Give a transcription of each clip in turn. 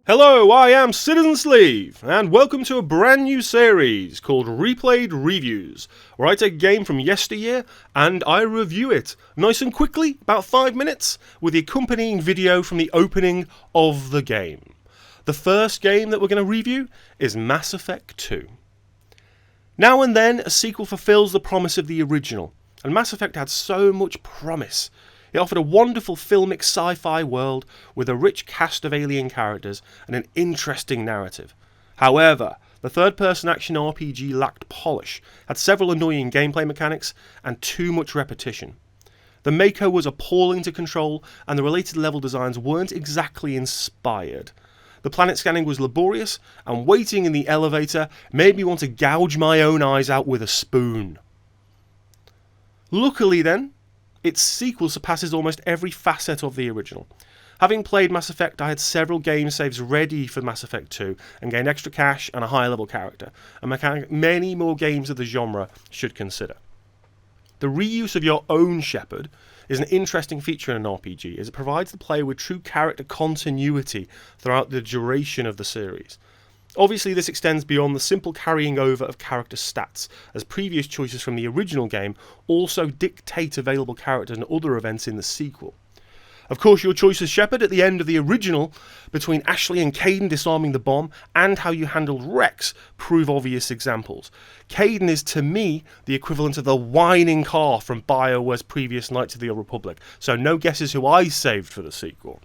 Hello, I am Citizen Sleeve, and welcome to a brand new series called Replayed Reviews, where I take a game from yesteryear and I review it, nice and quickly, about 5 minutes, with the accompanying video from the opening of the game. The first game that we're going to review is Mass Effect 2. Now and then, a sequel fulfills the promise of the original, and Mass Effect had so much promise. It offered a wonderful filmic sci-fi world with a rich cast of alien characters and an interesting narrative. However, the third-person action RPG lacked polish, had several annoying gameplay mechanics, and too much repetition. The Mako was appalling to control, and the related level designs weren't exactly inspired. The planet scanning was laborious, and waiting in the elevator made me want to gouge my own eyes out with a spoon. Luckily then, its sequel surpasses almost every facet of the original. Having played Mass Effect, I had several game saves ready for Mass Effect 2 and gained extra cash and a higher level character, a mechanic many more games of the genre should consider. The reuse of your own Shepard is an interesting feature in an RPG, as it provides the player with true character continuity throughout the duration of the series. Obviously, this extends beyond the simple carrying over of character stats, as previous choices from the original game also dictate available characters and other events in the sequel. Of course, your choice as Shepard at the end of the original, between Ashley and Kaidan disarming the bomb, and how you handled Rex, prove obvious examples. Kaidan is, to me, the equivalent of the whining car from BioWare's previous Knights of the Old Republic, so no guesses who I saved for the sequel.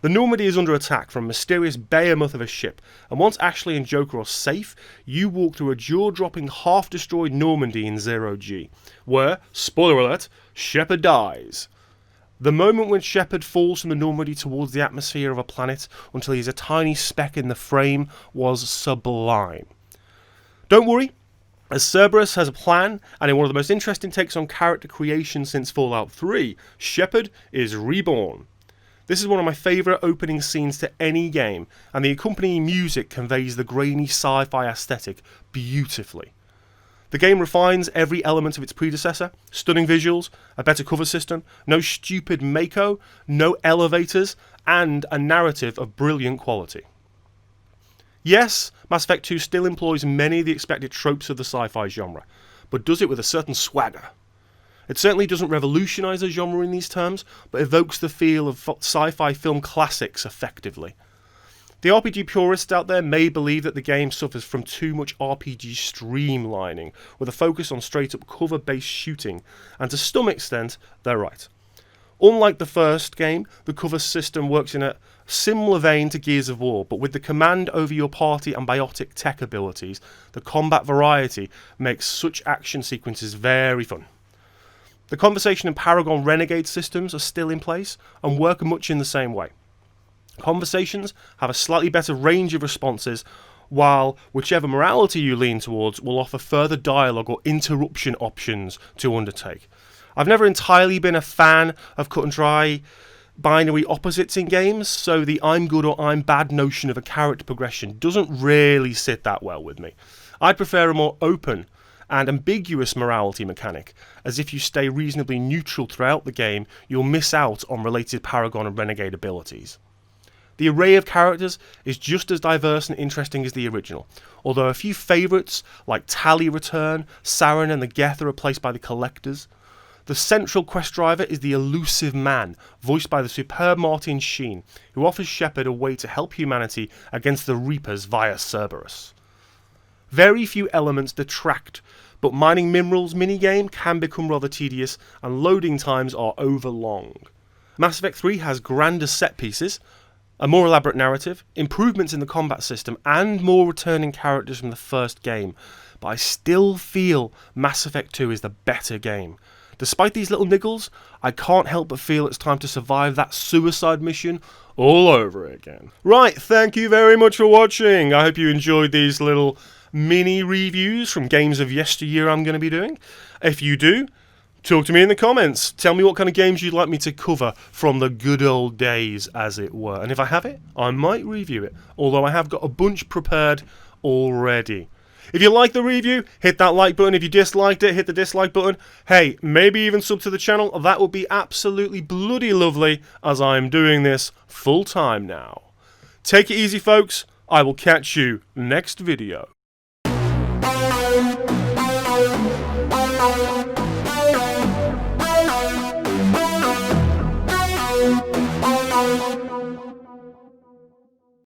The Normandy is under attack from a mysterious behemoth of a ship, and once Ashley and Joker are safe, you walk through a jaw-dropping, half-destroyed Normandy in Zero-G, where, spoiler alert, Shepard dies. The moment when Shepard falls from the Normandy towards the atmosphere of a planet until he is a tiny speck in the frame was sublime. Don't worry, as Cerberus has a plan, and in one of the most interesting takes on character creation since Fallout 3, Shepard is reborn. This is one of my favourite opening scenes to any game, and the accompanying music conveys the grainy sci-fi aesthetic beautifully. The game refines every element of its predecessor: stunning visuals, a better cover system, no stupid Mako, no elevators, and a narrative of brilliant quality. Yes, Mass Effect 2 still employs many of the expected tropes of the sci-fi genre, but does it with a certain swagger. It certainly doesn't revolutionise the genre in these terms, but evokes the feel of sci-fi film classics effectively. The RPG purists out there may believe that the game suffers from too much RPG streamlining, with a focus on straight-up cover-based shooting, and to some extent, they're right. Unlike the first game, the cover system works in a similar vein to Gears of War, but with the command over your party and biotic tech abilities, the combat variety makes such action sequences very fun. The Conversation and Paragon Renegade systems are still in place and work much in the same way. Conversations have a slightly better range of responses, while whichever morality you lean towards will offer further dialogue or interruption options to undertake. I've never entirely been a fan of cut and dry binary opposites in games, so the I'm good or I'm bad notion of a character progression doesn't really sit that well with me. I'd prefer a more open and ambiguous morality mechanic, as if you stay reasonably neutral throughout the game, you'll miss out on related Paragon and Renegade abilities. The array of characters is just as diverse and interesting as the original, although a few favourites like Tali return, Saren and the Geth are replaced by the Collectors. The central quest driver is the elusive man, voiced by the superb Martin Sheen, who offers Shepard a way to help humanity against the Reapers via Cerberus. Very few elements detract, but mining minerals minigame can become rather tedious and loading times are overlong. Mass Effect 3 has grander set pieces, a more elaborate narrative, improvements in the combat system, and more returning characters from the first game, but I still feel Mass Effect 2 is the better game. Despite these little niggles, I can't help but feel it's time to survive that suicide mission all over again. Right, thank you very much for watching. I hope you enjoyed these little mini reviews from games of yesteryear I'm going to be doing. If you do, talk to me in the comments. Tell me what kind of games you'd like me to cover from the good old days, as it were. And if I have it, I might review it, although I have got a bunch prepared already. If you like the review, hit that like button. If you disliked it, hit the dislike button. Hey, maybe even sub to the channel. That would be absolutely bloody lovely, as I'm doing this full time now. Take it easy, folks. I will catch you next video.